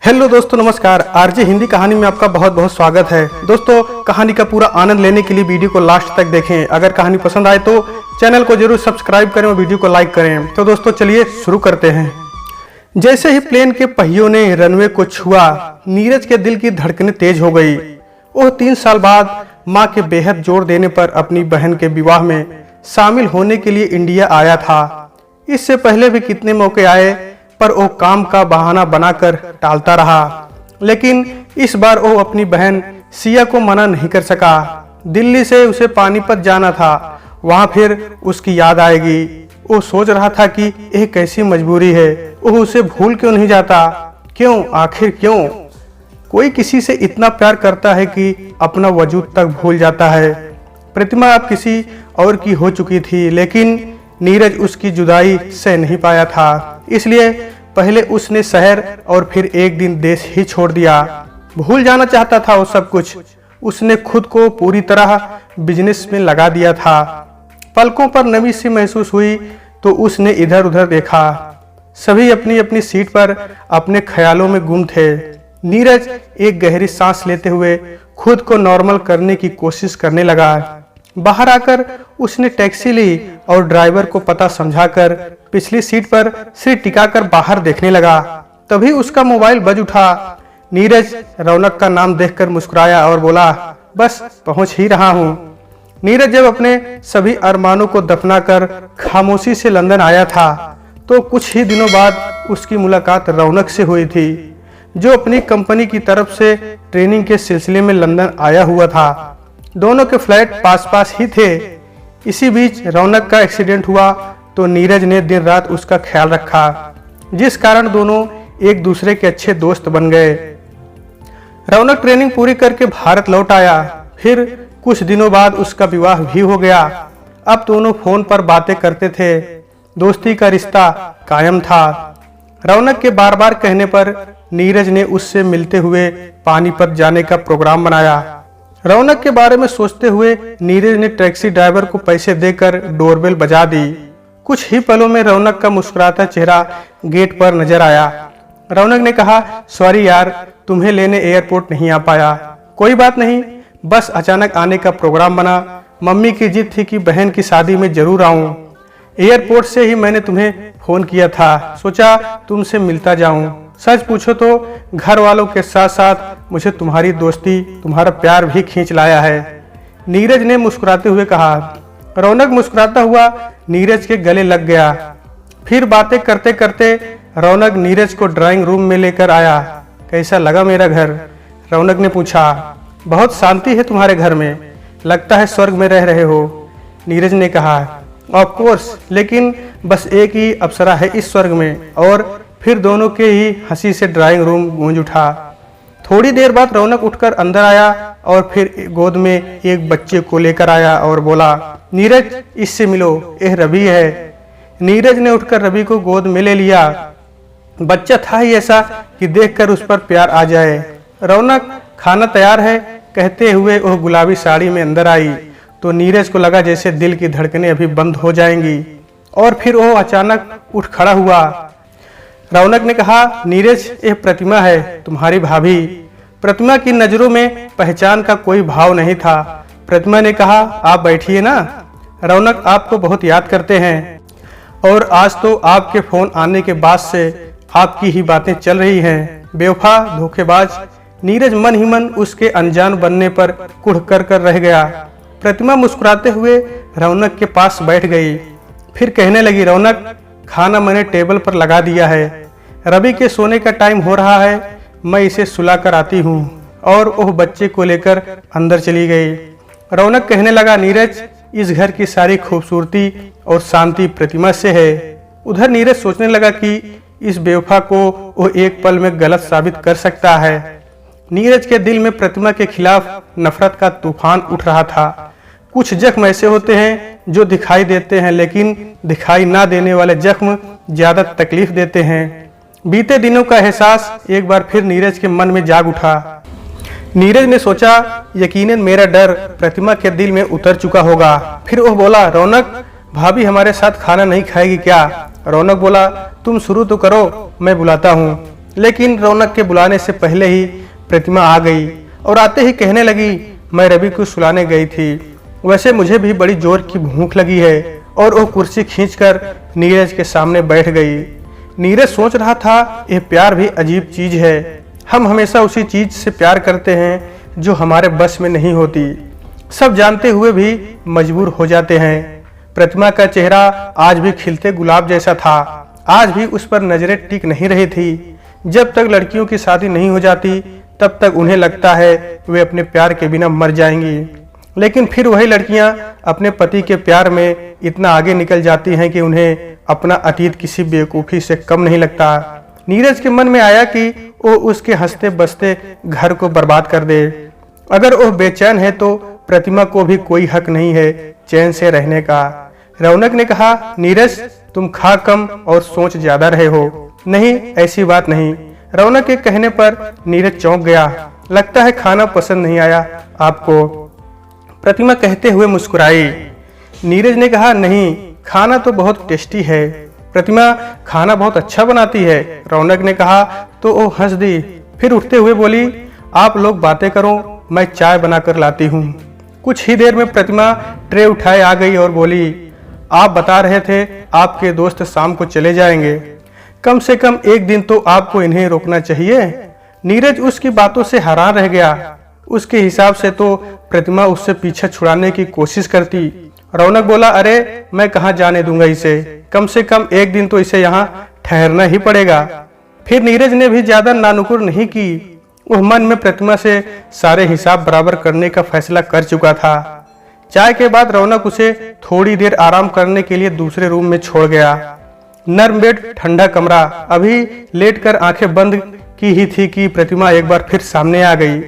Hello दोस्तों, नमस्कार। RJ Hindi कहानी में आपका बहुत बहुत स्वागत है। दोस्तों, कहानी का पूरा आनंद लेने के लिए वीडियो को लास्ट तक देखें। अगर कहानी पसंद आए तो चैनल को जरूर सब्सक्राइब करें और वीडियो को लाइक करें। तो दोस्तों चलिए शुरू करते हैं। जैसे ही प्लेन के पहियों ने रनवे को छुआ, नीरज के दिल की धड़कनें तेज हो गई। वह 3 साल बाद माँ के बेहद जोर देने पर अपनी बहन के विवाह में शामिल होने के लिए इंडिया आया था। इससे पहले भी कितने मौके आए, पर वो काम का बहाना बनाकर टालता रहा। लेकिन इस बार वो अपनी बहन सिया को मना नहीं कर सका। दिल्ली से उसे पानीपत जाना था, वहां फिर उसकी याद आएगी। वो सोच रहा था कि यह कैसी मजबूरी है, वो उसे भूल क्यों नहीं जाता। क्यों, आखिर क्यों? कोई किसी से इतना प्यार करता है कि अपना वजूद तक भूल जाता है। प्रतिमा अब किसी और की हो चुकी थी, लेकिन नीरज उसकी जुदाई सह नहीं पाया था। इसलिए पहले उसने शहर और फिर एक दिन देश ही छोड़ दिया। भूल जाना चाहता था वो सब कुछ। उसने खुद को पूरी तरह बिजनेस में लगा दिया था। पलकों पर नमी सी महसूस हुई तो उसने इधर उधर देखा। सभी अपनी अपनी सीट पर अपने ख्यालों में गुम थे। नीरज एक गहरी सांस लेते हुए खुद को नॉर्मल करने की कोशिश करने लगा। बाहर आकर उसने टैक्सी ली और ड्राइवर को पता समझाकर पिछली सीट पर सिर टिकाकर बाहर देखने लगा। तभी उसका मोबाइल बज उठा। नीरज रौनक का नाम देखकर मुस्कुराया और बोला, बस पहुंच ही रहा हूं। नीरज जब अपने सभी अरमानों को दफनाकर खामोशी से लंदन आया था, तो कुछ ही दिनों बाद उसकी मुलाकात रौनक से हुई थी, जो अपनी कंपनी की तरफ से ट्रेनिंग के सिलसिले में लंदन आया हुआ था। दोनों के फ्लैट पास पास ही थे। इसी बीच रौनक का एक्सीडेंट हुआ तो नीरज ने दिन रात उसका ख्याल रखा, जिस कारण दोनों एक दूसरे के अच्छे दोस्त बन गए। रौनक ट्रेनिंग पूरी करके भारत लौट आया। फिर कुछ दिनों बाद उसका विवाह भी हो गया। अब दोनों फोन पर बातें करते थे। दोस्ती का रिश्ता कायम था। रौनक के बार बार कहने पर नीरज ने उससे मिलते हुए पानीपत जाने का प्रोग्राम बनाया। रौनक के बारे में सोचते हुए नीरज ने टैक्सी ड्राइवर को पैसे देकर डोरबेल बजा दी। कुछ ही पलों में रौनक का मुस्कुराता चेहरा गेट पर नजर आया। रौनक ने कहा, सॉरी यार, तुम्हें लेने एयरपोर्ट नहीं आ पाया। कोई बात नहीं, बस अचानक आने का प्रोग्राम बना। मम्मी की जिद थी कि बहन की शादी में जरूर आऊं। एयरपोर्ट से ही मैंने तुम्हें फोन किया था, सोचा तुमसे मिलता जाऊं। सच पूछो तो घर वालों के साथ साथ मुझे तुम्हारी दोस्ती, तुम्हारा प्यार भी खींच लाया है, नीरज ने मुस्कुराते हुए कहा। रौनक मुस्कुराता हुआ नीरज के गले लग गया। फिर बातें करते करते रौनक नीरज को ड्राइंग रूम में लेकर आया। कैसा लगा मेरा घर? रौनक ने पूछा। बहुत शांति है तुम्हारे घर में, लगता है स्वर्ग में रह रहे हो, नीरज ने कहा। ऑफ कोर्स, लेकिन बस एक ही अप्सरा है इस स्वर्ग में। और फिर दोनों के ही हंसी से ड्राइंग रूम गूंज उठा। थोड़ी देर बाद रौनक उठकर अंदर आया और फिर गोद में एक बच्चे को लेकर आया और बोला, नीरज इससे मिलो, यह रवि है। नीरज ने उठकर रवि को गोद में ले लिया। बच्चा था ही ऐसा कि देखकर उस पर प्यार आ जाए। रौनक, खाना तैयार है, कहते हुए वह गुलाबी साड़ी में अंदर आई तो नीरज को लगा जैसे दिल की धड़कनें अभी बंद हो जाएंगी। और फिर वह अचानक उठ खड़ा हुआ। रौनक ने कहा, नीरज यह प्रतिमा है, तुम्हारी भाभी। प्रतिमा की नजरों में पहचान का कोई भाव नहीं था। प्रतिमा ने कहा, आप बैठिए ना, रौनक आपको बहुत याद करते हैं। और आज तो आपके फोन आने के बाद से आपकी ही बातें चल रही हैं। बेवफा, धोखेबाज। नीरज मन ही मन उसके अनजान बनने पर कुढ़ कर रह गया। प्रतिमा मुस्कुराते हुए रौनक के पास बैठ गई। फिर कहने लगी, रौनक, खाना मैंने टेबल पर लगा दिया है। रवि के सोने का टाइम हो रहा है, मैं इसे सुला कर आती हूँ। और वह बच्चे को लेकर अंदर चली गई। रौनक कहने लगा, नीरज, इस घर की सारी खूबसूरती और शांति प्रतिमा से है। उधर नीरज सोचने लगा कि इस बेवफा को वो एक पल में गलत साबित कर सकता है। नीरज के दिल में प्रतिमा के खिलाफ नफरत का तूफान उठ रहा था। कुछ जख्म ऐसे होते हैं जो दिखाई देते हैं, लेकिन दिखाई ना देने वाले जख्म ज्यादा तकलीफ देते हैं। बीते दिनों का एहसास एक बार फिर नीरज के मन में जाग उठा। नीरज ने सोचा, यकीनन मेरा डर प्रतिमा के दिल में उतर चुका होगा। फिर वह बोला, रौनक, भाभी हमारे साथ खाना नहीं खाएगी क्या? रौनक बोला, तुम शुरू तो करो, मैं बुलाता हूँ। लेकिन रौनक के बुलाने से पहले ही प्रतिमा आ गई और आते ही कहने लगी, मैं रवि को सुलाने गई थी, वैसे मुझे भी बड़ी जोर की भूख लगी है। और वो कुर्सी खींचकर नीरज के सामने बैठ गई। नीरज सोच रहा था, यह प्यार भी अजीब चीज है। हम हमेशा उसी चीज से प्यार करते हैं जो हमारे बस में नहीं होती, सब जानते हुए भी मजबूर हो जाते हैं। प्रतिमा का चेहरा आज भी खिलते गुलाब जैसा था। आज भी उस पर नजरें टिक नहीं रही थी। जब तक लड़कियों की शादी नहीं हो जाती तब तक उन्हें लगता है वे अपने प्यार के बिना मर जाएंगी, लेकिन फिर वही लड़कियां अपने पति के प्यार में इतना आगे निकल जाती हैं कि उन्हें अपना अतीत किसी बेवकूफ़ी से कम नहीं लगता। नीरज के मन में आया कि वो उसके हंसते बसते घर को बर्बाद कर दे। अगर वो बेचैन है तो प्रतिमा को भी कोई हक नहीं है चैन से रहने का। रौनक ने कहा, नीरज तुम खा कम और सोच ज्यादा रहे हो। नहीं, ऐसी बात नहीं। रौनक के कहने पर नीरज चौंक गया। लगता है खाना पसंद नहीं आया आपको, प्रतिमा कहते हुए मुस्कुराई। नीरज ने कहा, नहीं, खाना तो बहुत टेस्टी है। प्रतिमा खाना बहुत अच्छा बनाती है। रौनक ने कहा तो वो हंस दी। फिर उठते हुए बोली, आप लोग बातें करो, मैं चाय बनाकर लाती हूँ। कुछ ही देर में प्रतिमा ट्रे उठाए आ गई और बोली, आप बता रहे थे आपके दोस्त शाम को चले जाएंगे, कम से कम एक दिन तो आपको इन्हें रोकना चाहिए। नीरज उसकी बातों से हैरान रह गया। उसके हिसाब से तो प्रतिमा उससे पीछा छुड़ाने की कोशिश करती। रौनक बोला, अरे मैं कहाँ जाने दूंगा इसे, कम से कम एक दिन तो इसे यहाँ ठहरना ही पड़ेगा। फिर नीरज ने भी ज्यादा नानुकुर नहीं की। वह मन में प्रतिमा से सारे हिसाब बराबर करने का फैसला कर चुका था। चाय के बाद रौनक उसे थोड़ी देर आराम करने के लिए दूसरे रूम में छोड़ गया। नर्म बेड, ठंडा कमरा। अभी लेटकर आंखें बंद की ही थी कि प्रतिमा एक बार फिर सामने आ गई,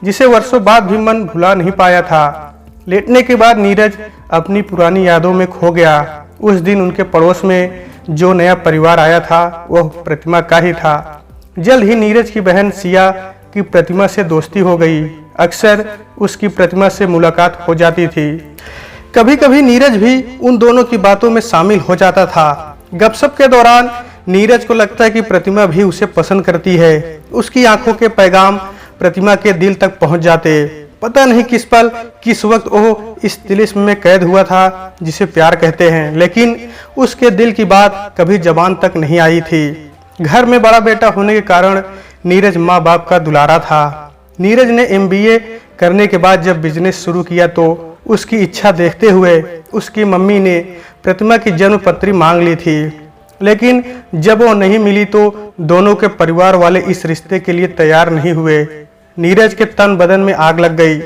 जिसे वर्षों बाद भी मन भुला नहीं पाया था। लेटने के बाद नीरज अपनी पुरानी यादों में खो गया। उस दिन उनके पड़ोस में जो नया परिवार आया था वह प्रतिमा का ही था। जल्द ही नीरज की बहन सिया की प्रतिमा से दोस्ती हो गई। अक्सर उसकी प्रतिमा से मुलाकात हो जाती थी। कभी कभी नीरज भी उन दोनों की बातों में शामिल हो जाता था। गपशप के दौरान नीरज को लगता है कि प्रतिमा भी उसे पसंद करती है। उसकी आंखों के पैगाम प्रतिमा के दिल तक पहुंच जाते। पता नहीं किस पल किस वक्त वो इस तिलिस्म में कैद हुआ था जिसे प्यार कहते हैं, लेकिन उसके दिल की बात कभी जबान तक नहीं आई थी। घर में बड़ा बेटा होने के कारण नीरज माँ बाप का दुलारा था। नीरज ने MBA करने के बाद जब बिजनेस शुरू किया तो उसकी इच्छा देखते हुए उसकी मम्मी ने प्रतिमा की जन्म पत्री मांग ली थी, लेकिन जब वो नहीं मिली तो दोनों के परिवार वाले इस रिश्ते के लिए तैयार नहीं हुए। नीरज के तन बदन में आग लग गई।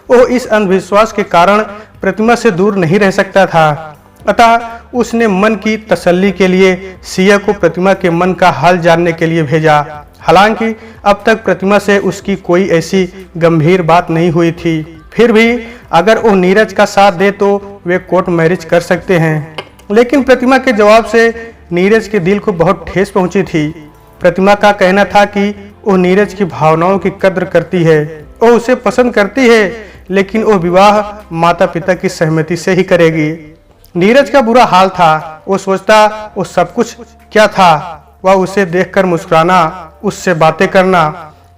वो इस अंधविश्वास के कारण प्रतिमा से दूर नहीं रह सकता था। अतः उसने मन की तसल्ली के लिए सिया को प्रतिमा के मन का हाल जानने के लिए भेजा। हालांकि अब तक प्रतिमा से उसकी कोई ऐसी गंभीर बात नहीं हुई थी। फिर भी अगर वो नीरज का साथ दे तो वे कोर्ट मैरिज कर सकते हैं। लेकिन प्रतिमा के जवाब से नीरज के दिल को बहुत ठेस पहुंची थी। प्रतिमा का कहना था कि वो नीरज की भावनाओं की कद्र करती है, वो उसे पसंद करती है, लेकिन वो विवाह माता पिता की सहमति से ही करेगी। नीरज का बुरा हाल था। वो सोचता वो सब कुछ क्या था, वह उसे देखकर मुस्कुराना, उससे बातें करना।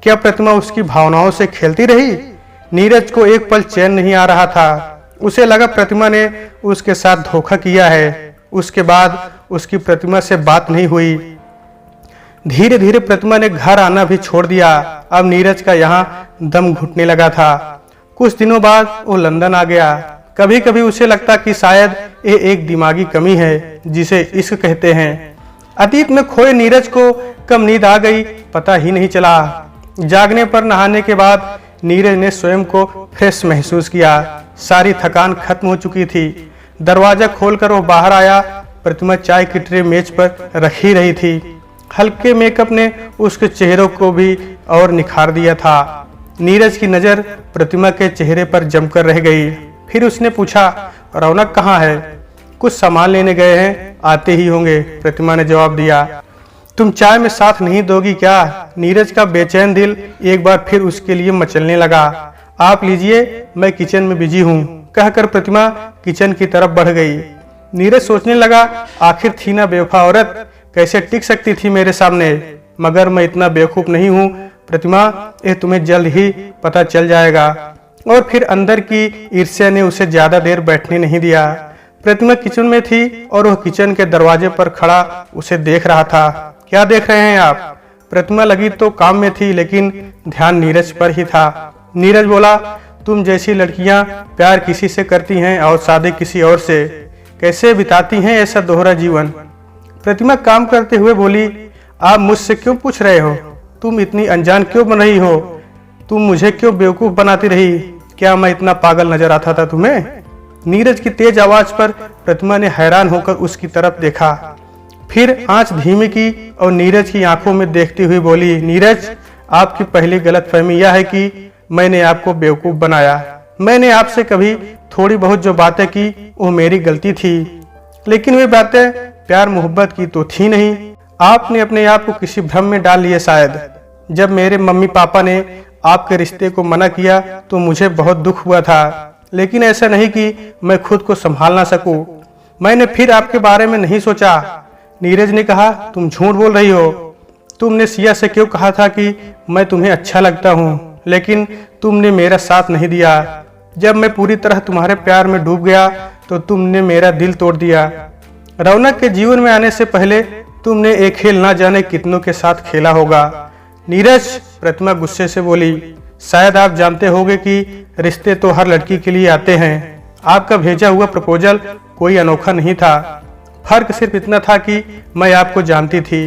क्या प्रतिमा उसकी भावनाओं से खेलती रही? नीरज को एक पल चैन नहीं आ रहा था। उसे लगा प्रतिमा ने उसके साथ धोखा किया है। उसके बाद उसकी प्रतिमा से बात नहीं हुई। धीरे धीरे प्रतिमा ने घर आना भी छोड़ दिया। अब नीरज का यहाँ दम घुटने लगा था। कुछ दिनों बाद वो लंदन आ गया। कभी कभी उसे लगता कि शायद ये एक दिमागी कमी है जिसे इश्क कहते हैं। अतीत में खोए नीरज को कब नींद आ गई पता ही नहीं चला। जागने पर नहाने के बाद नीरज ने स्वयं को फ्रेश महसूस किया। सारी थकान खत्म हो चुकी थी। दरवाजा खोलकर वो बाहर आया। प्रतिमा चाय की ट्रे मेज पर रखी रही थी। हल्के मेकअप ने उसके चेहरे को भी और निखार दिया था। नीरज की नजर प्रतिमा के चेहरे पर जमकर रह गई। फिर उसने पूछा, रौनक कहाँ है? कुछ सामान लेने गए हैं, आते ही होंगे, प्रतिमा ने जवाब दिया। तुम चाय में साथ नहीं दोगी क्या? नीरज का बेचैन दिल एक बार फिर उसके लिए मचलने लगा। आप लीजिए, मैं किचन में बिजी हूँ, कहकर प्रतिमा किचन की तरफ बढ़ गई। नीरज सोचने लगा, आखिर थी ना बेवफा औरत, कैसे टिक सकती थी मेरे सामने? मगर मैं इतना बेवकूफ नहीं हूँ प्रतिमा, ये तुम्हें जल्द ही पता चल जाएगा। और फिर अंदर की ईर्ष्या ने उसे ज्यादा देर बैठने नहीं दिया। प्रतिमा किचन में थी और वह किचन के दरवाजे पर खड़ा उसे देख रहा था। क्या देख रहे हैं आप? प्रतिमा लगी तो काम में थी, लेकिन ध्यान नीरज पर ही था। नीरज बोला, तुम जैसी लड़कियां प्यार किसी से करती हैं और शादी किसी और से, कैसे बिताती हैं ऐसा दोहरा जीवन? प्रतिमा काम करते हुए बोली, आप मुझसे क्यों पूछ रहे हो? तुम इतनी अनजान क्यों बन रही हो? तुम मुझे क्यों बेवकूफ बनाती रही? क्या मैं इतना पागल नजर आता था तुम्हें? नीरज की तेज आवाज पर प्रतिमा ने हैरान होकर उसकी तरफ देखा, फिर आंच धीमी की और नीरज की आंखों में देखती हुई बोली, नीरज, आपकी पहली गलतफहमी यह है कि मैंने आपको बेवकूफ बनाया। मैंने आपसे कभी थोड़ी बहुत जो बातें की वो मेरी गलती थी, लेकिन वे बातें प्यार मोहब्बत की तो थी नहीं। आपने अपने आप को किसी भ्रम में डाल लिया शायद। जब मेरे मम्मी पापा ने आपके रिश्ते को मना किया तो मुझे बहुत दुख हुआ था, लेकिन ऐसा नहीं कि मैं खुद को संभाल ना सकूं। मैंने फिर आपके बारे में नहीं सोचा। नीरज ने कहा, तुम झूठ बोल रही हो। तुमने सिया से क्यों कहा था कि मैं तुम्हें अच्छा लगता हूँ, लेकिन तुमने मेरा साथ नहीं दिया। जब मैं पूरी तरह तुम्हारे प्यार में डूब गया तो तुमने मेरा दिल तोड़ दिया। रौनक के जीवन में आने से पहले तुमने एक खेल ना जाने कितनों के साथ खेला होगा। नीरज, प्रतिमा गुस्से से बोली, शायद आप जानते होंगे कि रिश्ते तो हर लड़की के लिए आते हैं। आपका भेजा हुआ प्रपोजल कोई अनोखा नहीं था। फर्क सिर्फ इतना था कि मैं आपको जानती थी।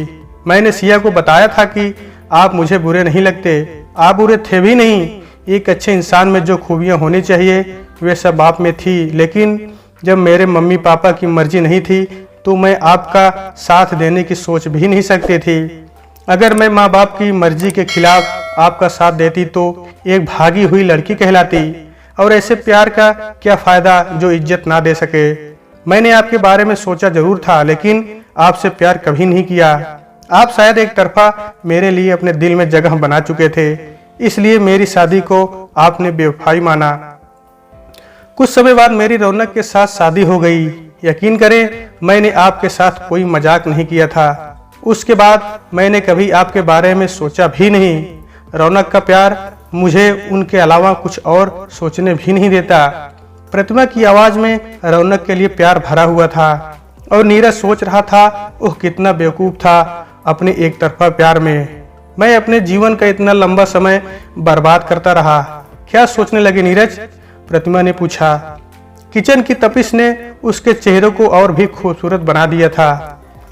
मैंने सिया को बताया था कि आप मुझे बुरे नहीं लगते। आप बुरे थे भी नहीं। एक अच्छे इंसान में जो खूबियां होनी चाहिए वे सब आप में थी, लेकिन जब मेरे मम्मी पापा की मर्जी नहीं थी तो मैं आपका साथ देने की सोच भी नहीं सकती थी। अगर मैं माँ बाप की मर्जी के खिलाफ आपका साथ देती तो एक भागी हुई लड़की कहलाती, और ऐसे प्यार का क्या फायदा जो इज्जत ना दे सके। मैंने आपके बारे में सोचा जरूर था, लेकिन आपसे प्यार कभी नहीं किया। आप शायद एक तरफा मेरे लिए अपने दिल में जगह बना चुके थे, इसलिए मेरी शादी को आपने बेवफाई माना। कुछ समय बाद मेरी रौनक के साथ शादी हो गई। यकीन करें, मैंने आपके साथ कोई मजाक नहीं किया था। उसके बाद मैंने कभी आपके बारे में सोचा भी नहीं। रौनक का प्यार मुझे उनके अलावा कुछ और सोचने भी नहीं देता। प्रतिमा की आवाज में रौनक के लिए प्यार भरा हुआ था, और नीरज सोच रहा था वह कितना बेवकूफ था अपने एक तरफा प्यार में। मैं अपने जीवन का इतना लंबा समय बर्बाद करता रहा। क्या सोचने लगे नीरज? प्रतिमा ने पूछा। किचन की तपिश ने उसके चेहरे को और भी खूबसूरत बना दिया था।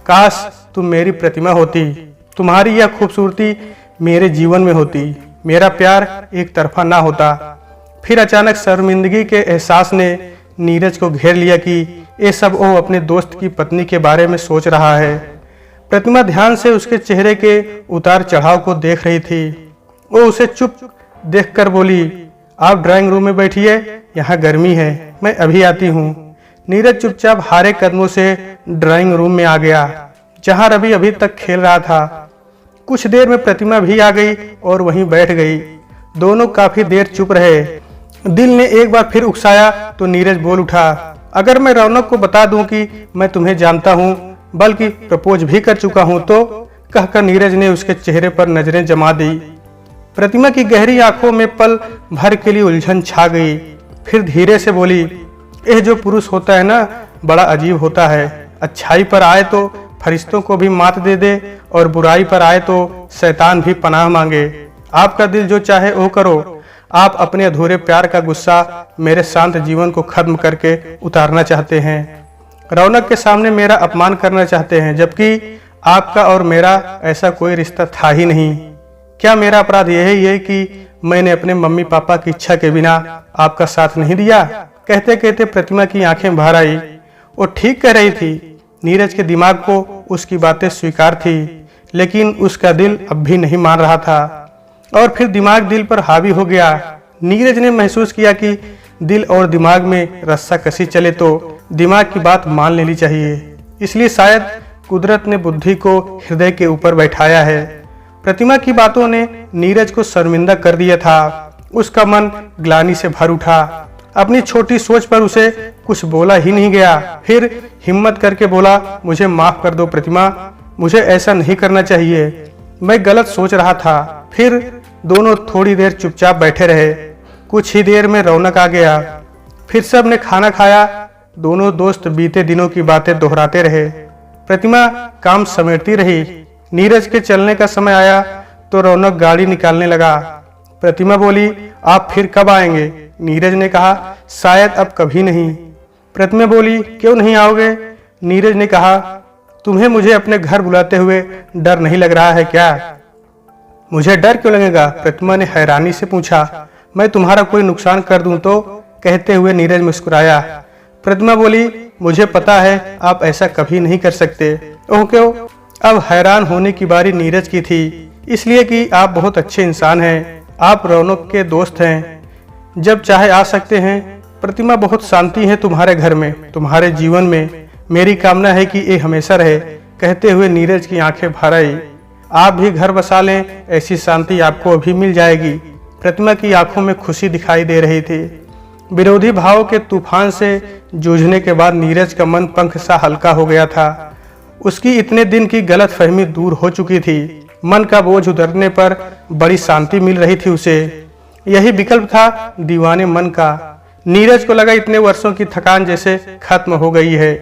काश तुम मेरी प्रतिमा होती, तुम्हारी यह खूबसूरती मेरे जीवन में होती, मेरा प्यार एक तरफा ना होता। फिर अचानक शर्मिंदगी के एहसास ने नीरज को घेर लिया कि ये सब वो अपने दोस्त की पत्नी के बारे में सोच रहा है। प्रतिमा ध्यान से उसके चेहरे के उतार चढ़ाव को देख रही थी। वो उसे चुप देखकर बोली, आप ड्राइंग रूम में बैठिए, यहाँ गर्मी है, मैं अभी आती हूँ। नीरज चुपचाप हारे कदमों से ड्राइंग रूम में आ गया, जहाँ रवि अभी तक खेल रहा था। कुछ देर में प्रतिमा भी आ गई और वहीं बैठ गई। दोनों काफी देर चुप रहे। दिल ने एक बार फिर उकसाया तो नीरज बोल उठा, अगर मैं रौनक को बता दूं कि मैं तुम्हें जानता हूं, बल्कि प्रपोज भी कर चुका हूं तो? कहकर नीरज ने उसके चेहरे पर नजरें जमा दी। प्रतिमा की गहरी आंखों में पल भर के लिए उलझन छा गई। फिर धीरे से बोली, यह जो पुरुष होता है ना, बड़ा अजीब होता है। अच्छाई पर आए तो फरिश्तों को भी मात दे दे, और बुराई पर आए तो शैतान भी पनाह मांगे। आपका दिल जो चाहे वो करो। आप अपने अधूरे प्यार का गुस्सा मेरे शांत जीवन को खत्म करके उतारना चाहते हैं। रौनक के सामने मेरा अपमान करना चाहते हैं, जबकि आपका और मेरा ऐसा कोई रिश्ता था ही नहीं। क्या मेरा अपराध यही है कि मैंने अपने मम्मी पापा की इच्छा के बिना आपका साथ नहीं दिया? कहते कहते प्रतिमा की आंखें बाहर आई। वो ठीक कह रही थी। नीरज के दिमाग को उसकी बातें स्वीकार थी, लेकिन उसका दिल अब भी नहीं मान रहा था। और फिर दिमाग दिल पर हावी हो गया। नीरज ने महसूस किया कि दिल और दिमाग में रस्सा कसी चले तो दिमाग की बात मान लेनी चाहिए। इसलिए शायद कुदरत ने बुद्धि को हृदय के ऊपर बैठाया है। प्रतिमा की बातों ने नीरज को शर्मिंदा कर दिया था। उसका मन ग्लानि से भर उठा। अपनी छोटी सोच पर उसे कुछ बोला ही नहीं गया। फिर हिम्मत करके बोला, मुझे माफ कर दो प्रतिमा, मुझे ऐसा नहीं करना चाहिए। मैं गलत सोच रहा था। फिर दोनों थोड़ी देर चुपचाप बैठे रहे। कुछ ही देर में रौनक आ गया। फिर सब ने खाना खाया। दोनों दोस्त बीते दिनों की बातें दोहराते रहे। प्रतिमा काम समेटती रही। नीरज के चलने का समय आया तो रौनक गाड़ी निकालने लगा। प्रतिमा बोली, आप फिर कब आएंगे? नीरज ने कहा, शायद अब कभी नहीं। प्रतिमा बोली, क्यों नहीं आओगे? नीरज ने कहा, तुम्हें मुझे अपने घर बुलाते हुए डर नहीं लग रहा है क्या? मुझे डर क्यों लगेगा? प्रतिमा ने हैरानी से पूछा। मैं तुम्हारा कोई नुकसान कर दूं तो? कहते हुए नीरज मुस्कुराया। प्रतिमा बोली, मुझे पता है आप ऐसा कभी नहीं कर सकते। ओह क्यों? अब हैरान होने की बारी नीरज की थी। इसलिए कि आप बहुत अच्छे इंसान हैं। आप रौनक के दोस्त हैं, जब चाहे आ सकते हैं। प्रतिमा, बहुत शांति है तुम्हारे घर में, तुम्हारे जीवन में। मेरी कामना है कि ये हमेशा रहे। कहते हुए नीरज की आंखें भर आई। आप भी घर बसा लें, ऐसी शांति आपको अभी मिल जाएगी। प्रतिमा की आंखों में खुशी दिखाई दे रही थी। विरोधी भाव के तूफान से जूझने के बाद नीरज का मन पंख सा हल्का हो गया था। उसकी इतने दिन की गलतफहमी दूर हो चुकी थी। मन का बोझ उतरने पर बड़ी शांति मिल रही थी उसे। यही विकल्प था दीवाने मन का। नीरज को लगा इतने वर्षों की थकान जैसे खत्म हो गई है।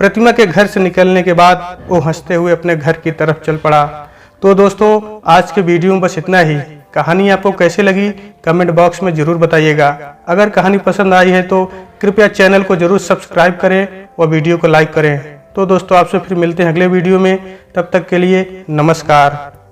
प्रतिमा के घर से निकलने के बाद वो हंसते हुए अपने घर की तरफ चल पड़ा। तो दोस्तों, आज के वीडियो में बस इतना ही। कहानी आपको कैसे लगी कमेंट बॉक्स में जरूर बताइएगा। अगर कहानी पसंद आई है तो कृपया चैनल को जरूर सब्सक्राइब करें और वीडियो को लाइक करें। तो दोस्तों, आपसे फिर मिलते हैं अगले वीडियो में। तब तक के लिए नमस्कार।